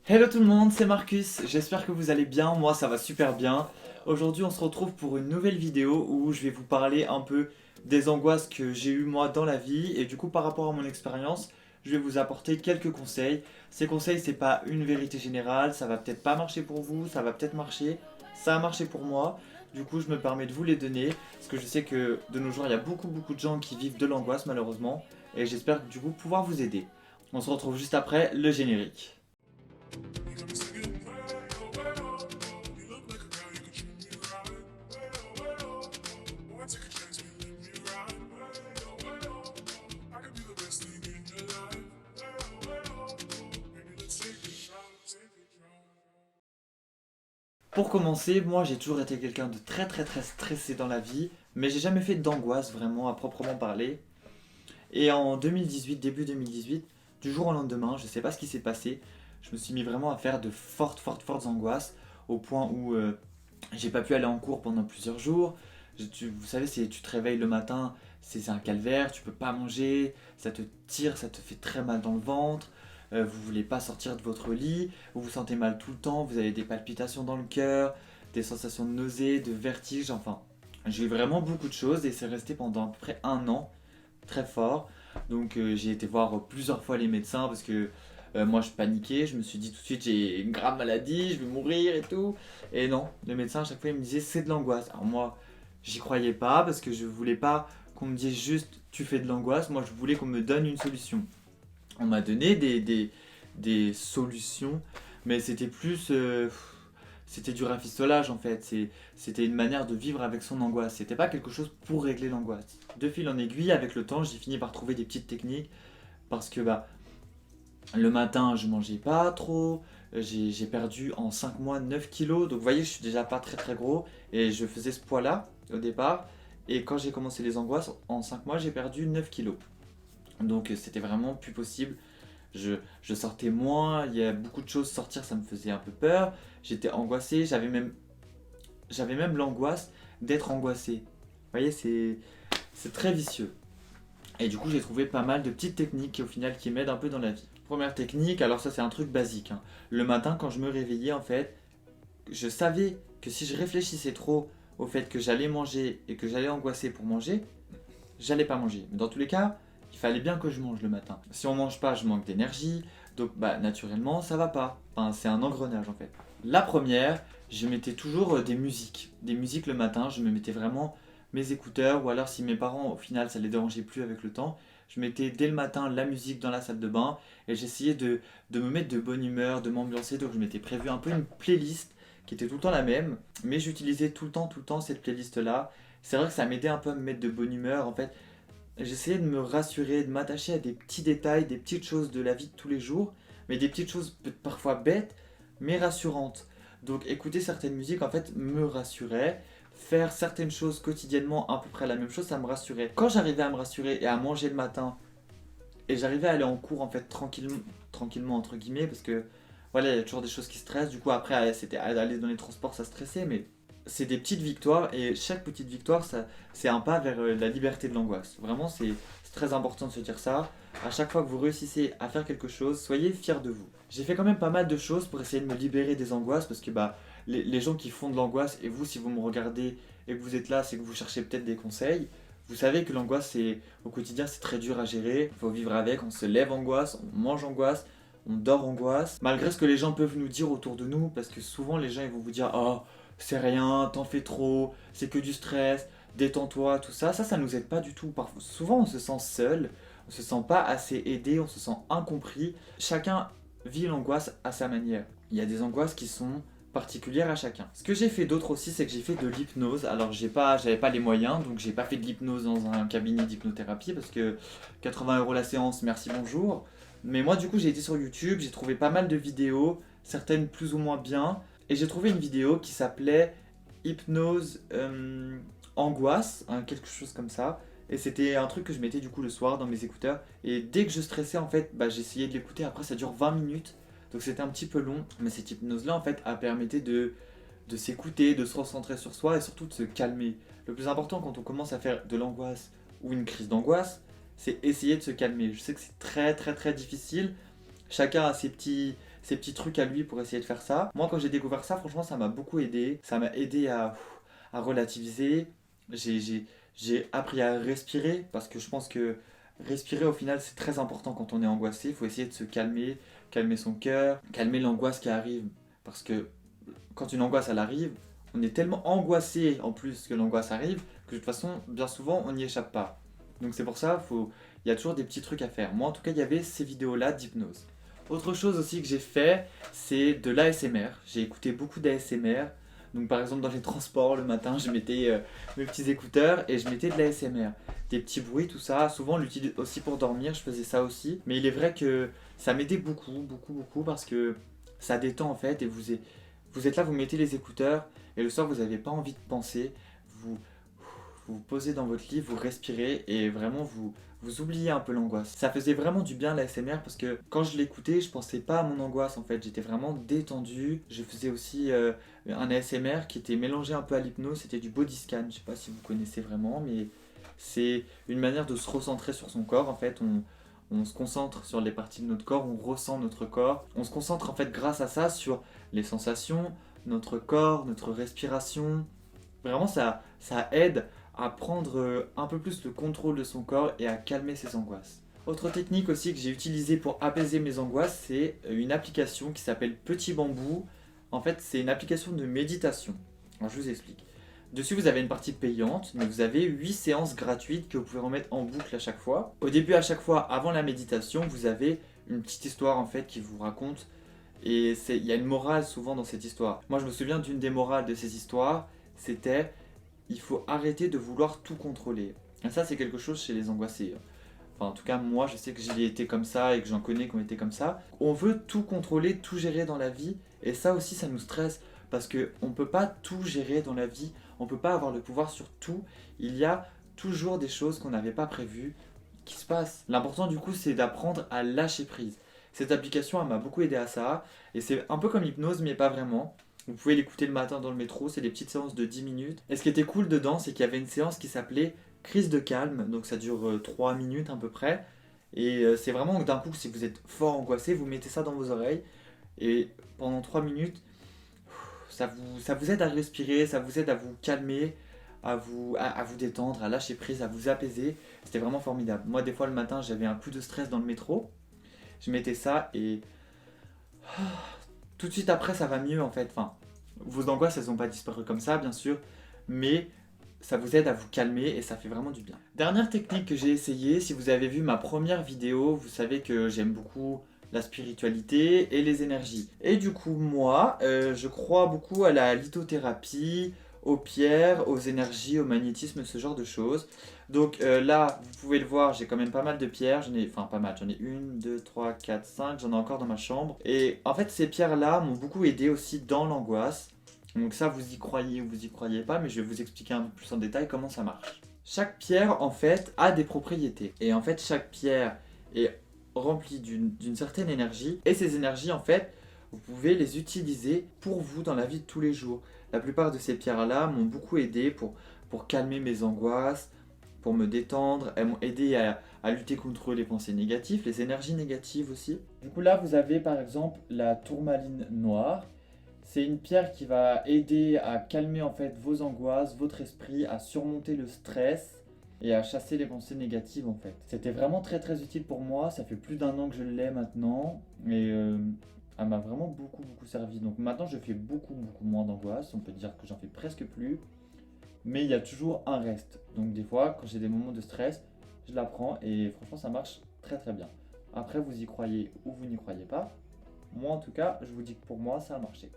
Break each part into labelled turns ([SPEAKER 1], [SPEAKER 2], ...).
[SPEAKER 1] Hello tout le monde, c'est Marcus, j'espère que vous allez bien, moi ça va super bien. Aujourd'hui on se retrouve pour une nouvelle vidéo où je vais vous parler un peu des angoisses que j'ai eues moi dans la vie et du coup par rapport à mon expérience, je vais vous apporter quelques conseils. Ces conseils c'est pas une vérité générale, ça va peut-être pas marcher pour vous, ça va peut-être marcher, ça a marché pour moi. Du coup je me permets de vous les donner parce que je sais que de nos jours il y a beaucoup de gens qui vivent de l'angoisse malheureusement et j'espère du coup pouvoir vous aider. On se retrouve juste après le générique. Pour commencer, moi j'ai toujours été quelqu'un de très stressé dans la vie, mais j'ai jamais fait d'angoisse vraiment à proprement parler. Et en 2018, début 2018, du jour au lendemain, je sais pas ce qui s'est passé, je me suis mis vraiment à faire de fortes angoisses, au point où j'ai pas pu aller en cours pendant plusieurs jours. Vous savez, tu te réveilles le matin, c'est un calvaire, tu peux pas manger, ça te tire, ça te fait très mal dans le ventre, vous voulez pas sortir de votre lit, vous vous sentez mal tout le temps, vous avez des palpitations dans le cœur, des sensations de nausée, de vertige, enfin, j'ai eu vraiment beaucoup de choses et c'est resté pendant à peu près un an, très fort. Donc j'ai été voir plusieurs fois les médecins parce que moi je paniquais, je me suis dit tout de suite j'ai une grave maladie, je vais mourir et tout. Et non, le médecin à chaque fois il me disait c'est de l'angoisse. Alors moi j'y croyais pas parce que je voulais pas qu'on me dise juste tu fais de l'angoisse, moi je voulais qu'on me donne une solution. On m'a donné des solutions, mais c'était plus... c'était du rafistolage en fait, c'était une manière de vivre avec son angoisse, c'était pas quelque chose pour régler l'angoisse. De fil en aiguille, avec le temps, j'ai fini par trouver des petites techniques parce que le matin je mangeais pas trop, j'ai perdu en 5 mois 9 kilos, donc vous voyez je suis déjà pas très gros et je faisais ce poids là au départ et quand j'ai commencé les angoisses, en 5 mois j'ai perdu 9 kilos. Donc c'était vraiment plus possible. Je sortais moins, il y a beaucoup de choses, sortir ça me faisait un peu peur, j'étais angoissé, j'avais même l'angoisse d'être angoissé. Vous voyez, c'est très vicieux. Et du coup, j'ai trouvé pas mal de petites techniques qui, au final, qui m'aident un peu dans la vie. Première technique, alors ça c'est un truc basique, hein. Le matin, quand je me réveillais, en fait, je savais que si je réfléchissais trop au fait que j'allais manger et que j'allais angoisser pour manger, j'allais pas manger. Mais dans tous les cas, il fallait bien que je mange le matin. Si on mange pas, je manque d'énergie, donc naturellement, ça va pas. Enfin, c'est un engrenage en fait. La première, je mettais toujours des musiques le matin, je me mettais vraiment mes écouteurs, ou alors si mes parents, au final, ça les dérangeait plus avec le temps, je mettais dès le matin la musique dans la salle de bain, et j'essayais de me mettre de bonne humeur, de m'ambiancer, donc je m'étais prévu un peu une playlist qui était tout le temps la même, mais j'utilisais tout le temps cette playlist-là. C'est vrai que ça m'aidait un peu à me mettre de bonne humeur, en fait, j'essayais de me rassurer, de m'attacher à des petits détails, des petites choses de la vie de tous les jours, mais des petites choses parfois bêtes, mais rassurantes. Donc écouter certaines musiques en fait me rassurait, faire certaines choses quotidiennement à peu près la même chose, ça me rassurait. Quand j'arrivais à me rassurer et à manger le matin, et j'arrivais à aller en cours en fait tranquillement entre guillemets, parce que voilà, il y a toujours des choses qui stressent, du coup après c'était aller dans les transports, ça stressait, mais c'est des petites victoires et chaque petite victoire, c'est un pas vers la liberté de l'angoisse. Vraiment, c'est très important de se dire ça. À chaque fois que vous réussissez à faire quelque chose, soyez fiers de vous. J'ai fait quand même pas mal de choses pour essayer de me libérer des angoisses parce que les gens qui font de l'angoisse, et vous, si vous me regardez et que vous êtes là, c'est que vous cherchez peut-être des conseils. Vous savez que l'angoisse, au quotidien, c'est très dur à gérer. Il faut vivre avec. On se lève angoisse, on mange angoisse, on dort angoisse. Malgré ce que les gens peuvent nous dire autour de nous, parce que souvent les gens ils vont vous dire oh c'est rien, t'en fais trop, c'est que du stress, détends-toi, tout ça. Ça nous aide pas du tout. Parfois, souvent, on se sent seul, on se sent pas assez aidé, on se sent incompris. Chacun vit l'angoisse à sa manière. Il y a des angoisses qui sont particulières à chacun. Ce que j'ai fait d'autre aussi, c'est que j'ai fait de l'hypnose. Alors, j'avais pas les moyens, donc j'ai pas fait de l'hypnose dans un cabinet d'hypnothérapie parce que 80 € la séance, merci bonjour. Mais moi, du coup, j'ai été sur YouTube, j'ai trouvé pas mal de vidéos, certaines plus ou moins bien. Et j'ai trouvé une vidéo qui s'appelait Hypnose Angoisse, hein, quelque chose comme ça. Et c'était un truc que je mettais du coup le soir dans mes écouteurs. Et dès que je stressais, en fait, j'essayais de l'écouter. Après, ça dure 20 minutes. Donc c'était un petit peu long. Mais cette hypnose-là, en fait, a permettait de s'écouter, de se recentrer sur soi et surtout de se calmer. Le plus important quand on commence à faire de l'angoisse ou une crise d'angoisse, c'est essayer de se calmer. Je sais que c'est très difficile. Chacun a ses petits trucs à lui pour essayer de faire ça. Moi, quand j'ai découvert ça, franchement, ça m'a beaucoup aidé. Ça m'a aidé à relativiser. J'ai appris à respirer parce que je pense que respirer au final c'est très important quand on est angoissé. Il faut essayer de se calmer, calmer son cœur, calmer l'angoisse qui arrive. Parce que quand une angoisse elle arrive, on est tellement angoissé en plus que l'angoisse arrive que de toute façon, bien souvent, on n'y échappe pas. Donc c'est pour ça, il y a toujours des petits trucs à faire. Moi en tout cas, il y avait ces vidéos-là d'hypnose. Autre chose aussi que j'ai fait, c'est de l'ASMR. J'ai écouté beaucoup d'ASMR. Donc par exemple dans les transports le matin, je mettais mes petits écouteurs et je mettais de l'ASMR. Des petits bruits, tout ça. Souvent on l'utilise aussi pour dormir, je faisais ça aussi. Mais il est vrai que ça m'aidait beaucoup parce que ça détend en fait et vous êtes là, vous mettez les écouteurs et le soir vous n'avez pas envie de penser. Vous vous posez dans votre lit, vous respirez et vraiment vous oubliez un peu l'angoisse. Ça faisait vraiment du bien l'ASMR parce que quand je l'écoutais, je pensais pas à mon angoisse en fait, j'étais vraiment détendu. Je faisais aussi un ASMR qui était mélangé un peu à l'hypnose, c'était du body scan, je sais pas si vous connaissez vraiment, mais c'est une manière de se recentrer sur son corps en fait. On se concentre sur les parties de notre corps, on ressent notre corps. On se concentre en fait grâce à ça sur les sensations, notre corps, notre respiration. Vraiment ça aide à prendre un peu plus le contrôle de son corps et à calmer ses angoisses. Autre technique aussi que j'ai utilisée pour apaiser mes angoisses, c'est une application qui s'appelle Petit Bambou. En fait, c'est une application de méditation. Alors, je vous explique. Dessus, vous avez une partie payante, mais vous avez 8 séances gratuites que vous pouvez remettre en boucle à chaque fois. Au début, à chaque fois, avant la méditation, vous avez une petite histoire en fait qui vous raconte. Et il y a une morale souvent dans cette histoire. Moi, je me souviens d'une des morales de ces histoires, c'était il faut arrêter de vouloir tout contrôler. Et ça, c'est quelque chose chez les angoissés. Enfin, en tout cas, moi, je sais que j'y ai été comme ça et que j'en connais qui ont été comme ça. On veut tout contrôler, tout gérer dans la vie. Et ça aussi, ça nous stresse. Parce qu'on ne peut pas tout gérer dans la vie. On ne peut pas avoir le pouvoir sur tout. Il y a toujours des choses qu'on n'avait pas prévues qui se passent. L'important, du coup, c'est d'apprendre à lâcher prise. Cette application, elle m'a beaucoup aidé à ça. Et c'est un peu comme l'hypnose, mais pas vraiment. Vous pouvez l'écouter le matin dans le métro, c'est des petites séances de 10 minutes. Et ce qui était cool dedans, c'est qu'il y avait une séance qui s'appelait crise de calme, donc ça dure 3 minutes à peu près. Et c'est vraiment d'un coup, si vous êtes fort angoissé, vous mettez ça dans vos oreilles. Et pendant 3 minutes, ça vous aide à respirer, ça vous aide à vous calmer, à vous détendre, à lâcher prise, à vous apaiser. C'était vraiment formidable. Moi, des fois, le matin, j'avais un coup de stress dans le métro. Je mettais ça et tout de suite après, ça va mieux en fait. Enfin, vos angoisses, elles n'ont pas disparu comme ça, bien sûr, mais ça vous aide à vous calmer et ça fait vraiment du bien. Dernière technique que j'ai essayée, si vous avez vu ma première vidéo, vous savez que j'aime beaucoup la spiritualité et les énergies. Et du coup, moi, je crois beaucoup à la lithothérapie, aux pierres, aux énergies, au magnétisme, ce genre de choses. Donc là, vous pouvez le voir, j'ai quand même pas mal de pierres. Enfin pas mal, j'en ai une, deux, trois, quatre, cinq. J'en ai encore dans ma chambre. Et en fait, ces pierres-là m'ont beaucoup aidé aussi dans l'angoisse. Donc ça, vous y croyez ou vous y croyez pas, mais je vais vous expliquer un peu plus en détail comment ça marche. Chaque pierre, en fait, a des propriétés. Et en fait, chaque pierre est remplie d'une certaine énergie. Et ces énergies, en fait, vous pouvez les utiliser pour vous dans la vie de tous les jours. La plupart de ces pierres-là m'ont beaucoup aidé pour calmer mes angoisses, pour me détendre. Elles m'ont aidé à lutter contre les pensées négatives, les énergies négatives aussi. Du coup là, vous avez par exemple la tourmaline noire. C'est une pierre qui va aider à calmer en fait vos angoisses, votre esprit, à surmonter le stress et à chasser les pensées négatives en fait. C'était vraiment très utile pour moi, ça fait plus d'1 an que je l'ai maintenant et elle m'a vraiment beaucoup servi. Donc maintenant je fais beaucoup moins d'angoisse, on peut dire que j'en fais presque plus, mais il y a toujours un reste. Donc des fois quand j'ai des moments de stress, je la prends et franchement ça marche très bien. Après vous y croyez ou vous n'y croyez pas, moi en tout cas je vous dis que pour moi ça a marché.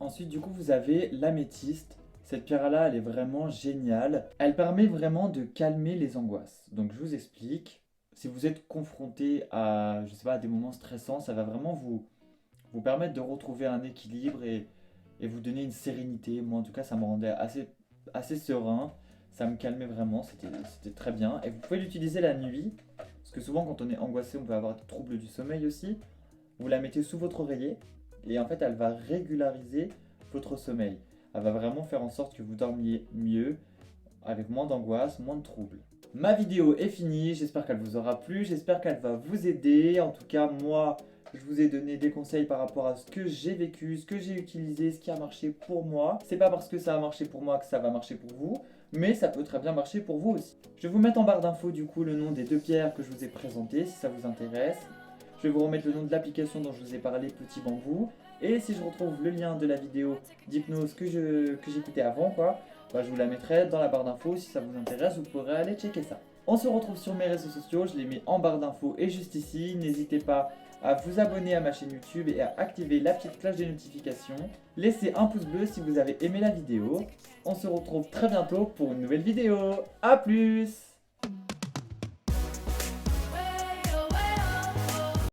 [SPEAKER 1] Ensuite, du coup, vous avez l'améthyste. Cette pierre-là, elle est vraiment géniale. Elle permet vraiment de calmer les angoisses. Donc, je vous explique. Si vous êtes confronté à, je sais pas, à des moments stressants, ça va vraiment vous permettre de retrouver un équilibre et vous donner une sérénité. Moi, en tout cas, ça me rendait assez serein. Ça me calmait vraiment. C'était très bien. Et vous pouvez l'utiliser la nuit. Parce que souvent, quand on est angoissé, on peut avoir des troubles du sommeil aussi. Vous la mettez sous votre oreiller. Et en fait, elle va régulariser votre sommeil. Elle va vraiment faire en sorte que vous dormiez mieux, avec moins d'angoisse, moins de troubles. Ma vidéo est finie, j'espère qu'elle vous aura plu, j'espère qu'elle va vous aider. En tout cas, moi, Je vous ai donné des conseils par rapport à ce que j'ai vécu, ce que j'ai utilisé, ce qui a marché pour moi. C'est pas parce que ça a marché pour moi que ça va marcher pour vous, mais ça peut très bien marcher pour vous aussi. Je vais vous mettre en barre d'infos du coup le nom des 2 pierres que je vous ai présentées si ça vous intéresse. Je vais vous remettre le nom de l'application dont je vous ai parlé, Petit Bambou. Et si je retrouve le lien de la vidéo d'hypnose que j'écoutais avant, quoi, bah, je vous la mettrai dans la barre d'infos. Si ça vous intéresse, vous pourrez aller checker ça. On se retrouve sur mes réseaux sociaux, je les mets en barre d'infos et juste ici. N'hésitez pas à vous abonner à ma chaîne YouTube et à activer la petite cloche des notifications. Laissez un pouce bleu si vous avez aimé la vidéo. On se retrouve très bientôt pour une nouvelle vidéo. A plus!